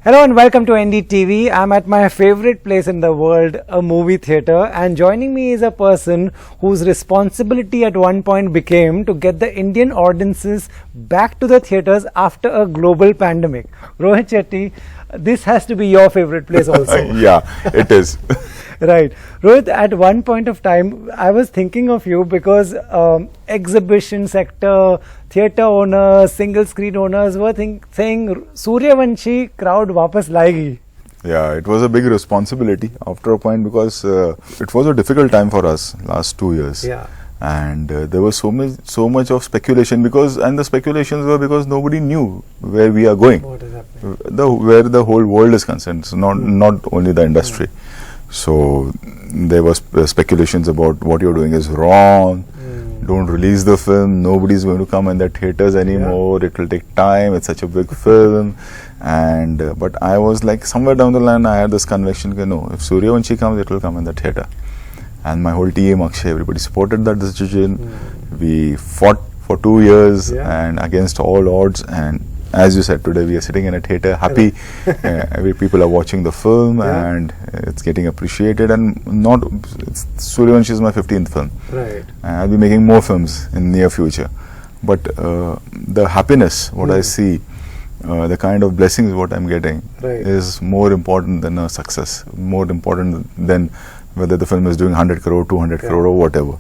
Hello and welcome to NDTV. I'm at my favorite place in the world, a movie theatre, and joining me is a person whose responsibility at one point became to get the Indian audiences back to the theatres after a global pandemic. Rohit Shetty, this has to be your favorite place also. Yeah, it is. Right. Rohit, at one point of time, I was thinking of you because exhibition sector, theatre owners, single screen owners were saying Sooryavanshi crowd wapas laegi. Yeah, it was a big responsibility after a point because it was a difficult time for us last 2 years. Yeah. And there was so much of speculation and the speculations were because nobody knew where we are going. What is happening? Where the whole world is concerned, so not only the industry. So there was speculations about what you're doing is wrong. Don't release the film. Nobody's going to come in the theaters anymore. Yeah. It will take time. It's such a big film. And but I was like, somewhere down the line, I had this conviction that no, if Sooryavanshi comes, it will come in the theater. And my whole team, Akshay, everybody supported that decision. We fought for 2 years and against all odds. And as you said, today we are sitting in a theater, happy. Every people are watching the film and it's getting appreciated. And Sooryavanshi is my 15th film. Right. I'll be making more films in near future. But the happiness, what I see, the kind of blessings what I'm getting is more important than a success. More important than whether the film is doing 100 crore, 200 crore or whatever.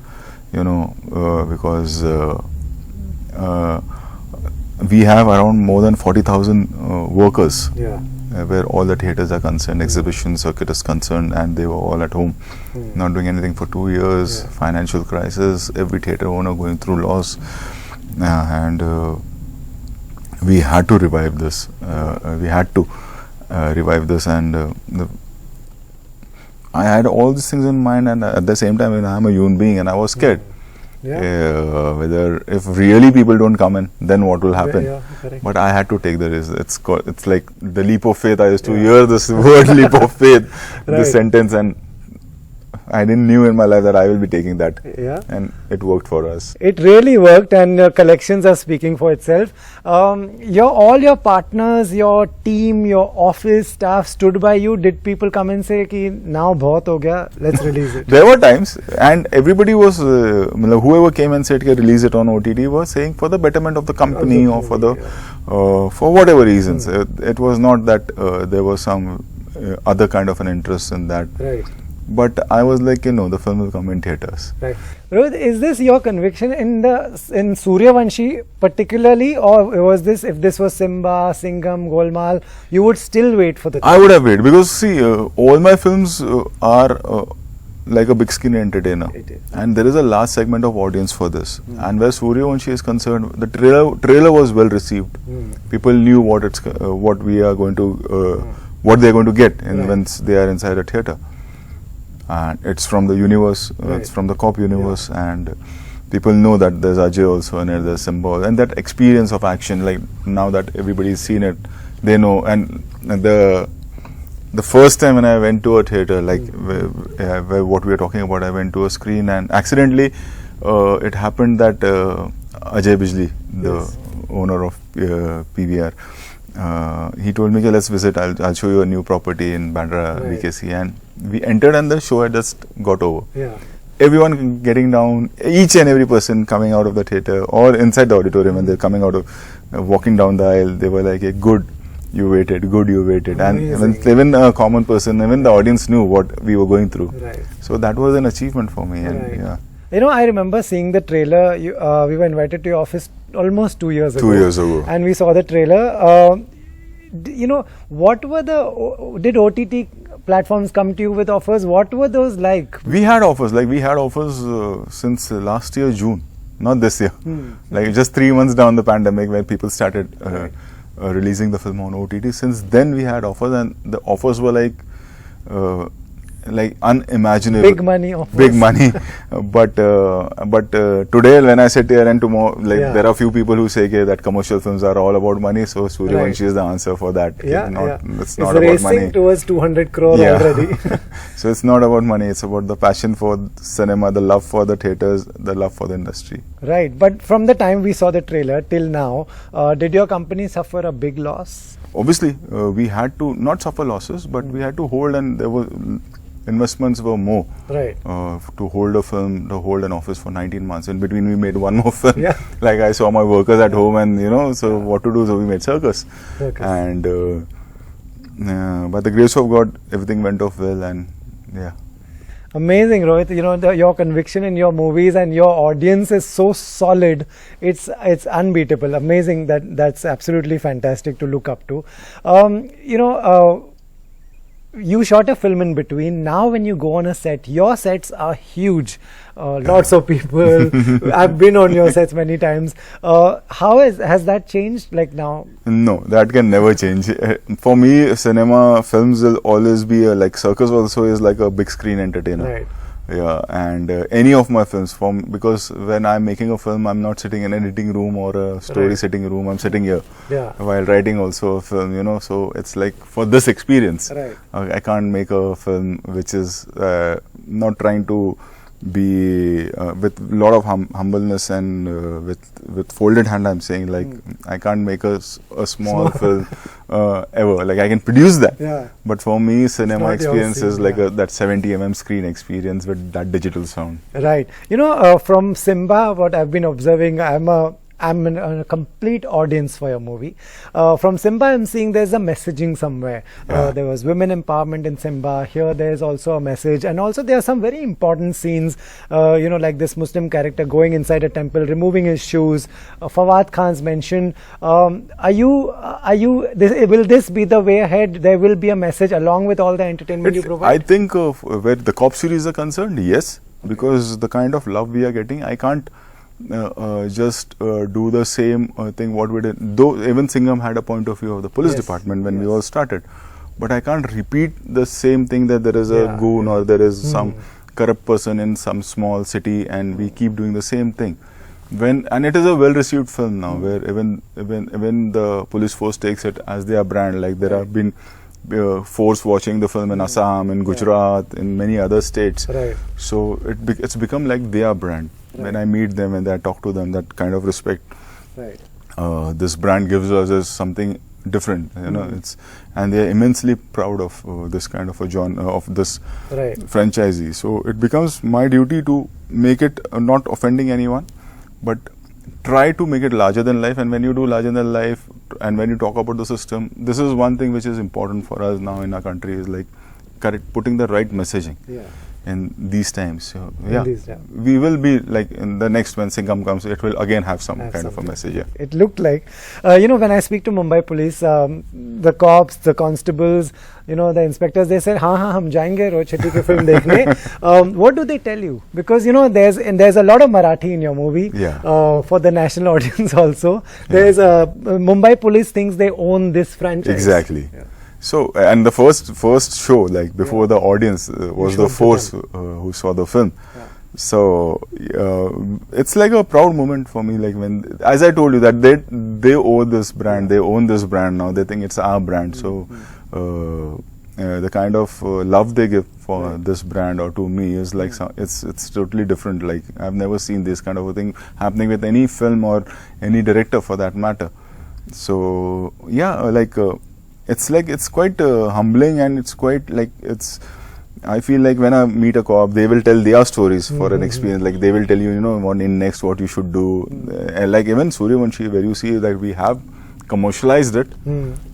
You know, because we have around more than 40,000 workers where all the theatres are concerned, exhibition circuit is concerned, and they were all at home, not doing anything for 2 years, financial crisis, every theatre owner going through loss, and we had to revive this. And I had all these things in mind, and at the same time, I'm a human being, and I was scared. Whether if really people don't come in, then what will happen? But I had to take the risk. It's like the leap of faith. I used to hear this word leap of faith, this sentence, and I didn't knew in my life that I will be taking that. And it worked for us. It really worked, and your collections are speaking for itself. All your partners, your team, your office staff stood by you. Did people come and say ki now bahut ho gaya, let's release it? There were times, and everybody was whoever came and said release it on OTT was saying for the betterment of the company or for the for whatever reasons. It was not that there was some other kind of an interest in that. Right. But I was like, the film will come in theatres. Right. Rohit, is this your conviction in Sooryavanshi particularly, or was this, if this was Simba, Singham, Golmaal, you would still wait for the time? I would have waited because see, all my films are like a big screen entertainer, and there is a large segment of audience for this. And where Sooryavanshi is concerned, the trailer was well received. People knew what we are going to, what they are going to get once they are inside a theatre. And it's from the universe, it's from the cop universe, and people know that there's Ajay also in it, there's Simba, and that experience of action, like now that everybody's seen it, they know. And the first time when I went to a theatre, like where what we are talking about, I went to a screen and accidentally it happened that Ajay Bijli, the owner of PVR, he told me, let's visit, I'll show you a new property in Bandra BKC, and we entered and the show had just got over. Everyone getting down, each and every person coming out of the theatre or inside the auditorium, and they're coming out of, walking down the aisle, they were like, hey, good you waited. And even a common person, even the audience knew what we were going through. So that was an achievement for me. And I remember seeing the trailer. We were invited to your office almost 2 years ago. 2 years ago. And we saw the trailer. What were did OTT platforms come to you with offers? What were those like? We had offers. Since last year, June, not this year. Like just 3 months down the pandemic, when people started releasing the film on OTT. Since then, we had offers, and the offers were like like unimaginable. Big money, of Big course. money. but today when I sit here and tomorrow, like there are few people who say that commercial films are all about money. So Sooryavanshi is the answer for that. It's not about money. Racing towards 200 crore already. So it's not about money. It's about the passion for cinema, the love for the theatres, the love for the industry. Right. But from the time we saw the trailer till now, did your company suffer a big loss? Obviously, we had to not suffer losses, but we had to hold, and there were investments were more. Right. To hold a film, to hold an office for 19 months. In between, we made one more film. Yeah. Like I saw my workers at home, and so what to do? So we made Circus. And by the grace of God, everything went off well, and yeah. Amazing, Rohit. Your conviction in your movies and your audience is so solid. It's unbeatable. Amazing. That's absolutely fantastic to look up to. You shot a film in between. Now when you go on a set, your sets are huge. Lots of people. I've been on your sets many times. How has that changed like now? No, that can never change. For me, cinema, films will always be like Circus also is like a big screen entertainer. Right. Yeah, and any of my films, because when I'm making a film, I'm not sitting in an editing room or a story sitting room. I'm sitting here while writing also a film. So it's like for this experience, I can't make a film which is not trying to be with a lot of humbleness and with folded hand. I'm saying like I can't make a small film ever. Like I can produce that, but for me, cinema experience is like that 70 screen experience with that digital sound. Right. From Simba, what I've been observing, I'm a complete audience for your movie. From Simba, I'm seeing there's a messaging somewhere. There was women empowerment in Simba. Here, there's also a message, and also there are some very important scenes. Like this Muslim character going inside a temple, removing his shoes. Fawad Khan's mentioned. Will this be the way ahead? There will be a message along with all the entertainment you provide. I think where the cop series are concerned, yes, because the kind of love we are getting, I can't. Just do the same thing what we did. Though even Singham had a point of view of the police department when we all started, but I can't repeat the same thing that there is a goon or there is some corrupt person in some small city and we keep doing the same thing. And it is a well-received film now, where even the police force takes it as their brand. Like there have been force watching the film in Assam, in Gujarat, in many other states. So it's become like their brand. When I meet them and I talk to them, that kind of respect this brand gives us is something different. And they are immensely proud of this kind of a genre, of this franchisee. So it becomes my duty to make it not offending anyone, but try to make it larger than life. And when you do larger than life, and when you talk about the system, this is one thing which is important for us now in our country, is like putting the right messaging. In these times. So, we will be like in the next when Singham comes, it will again have some kind of a message. It looked like, when I speak to Mumbai police, the cops, the constables, the inspectors, they said, hum jayenge Rohit Shetty ki film dekhne. What do they tell you? Because, there's a lot of Marathi in your movie for the national audience also. There's Mumbai police thinks they own this franchise. Exactly. So, and the first show, like before the audience, was the force who saw the film. So, it's like a proud moment for me. Like when, as I told you, that they own this brand, they own this brand now. They think it's our brand. So, the kind of love they give for this brand or to me is like it's totally different. Like I've never seen this kind of a thing happening with any film or any director for that matter. So, it's quite humbling, and it's quite like I feel like when I meet a cop, they will tell their stories for an experience. Like they will tell you, what in next, what you should do. And like even Sooryavanshi, where you see that we have commercialized it,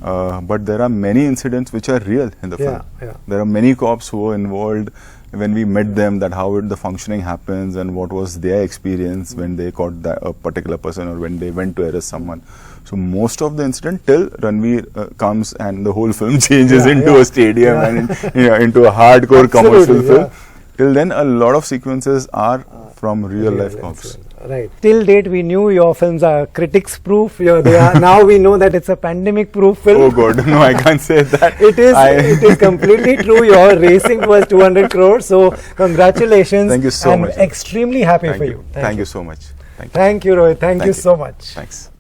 but there are many incidents which are real in the film. There are many cops who were involved when we met them, that how the functioning happens and what was their experience when they caught a particular person or when they went to arrest someone. So most of the incident till Ranveer comes and the whole film changes into a stadium and into a hardcore commercial film. till then, a lot of sequences are from real life comics. Right. Till date, we knew your films are critics proof. Now we know that it's a pandemic proof film. Oh God, no, I can't say that. It is completely true. You're racing towards 200 crores. So congratulations. Thank you so much. I'm extremely happy for you. Thank you so much. Thank you, Rohit. Thank you so much. Thanks.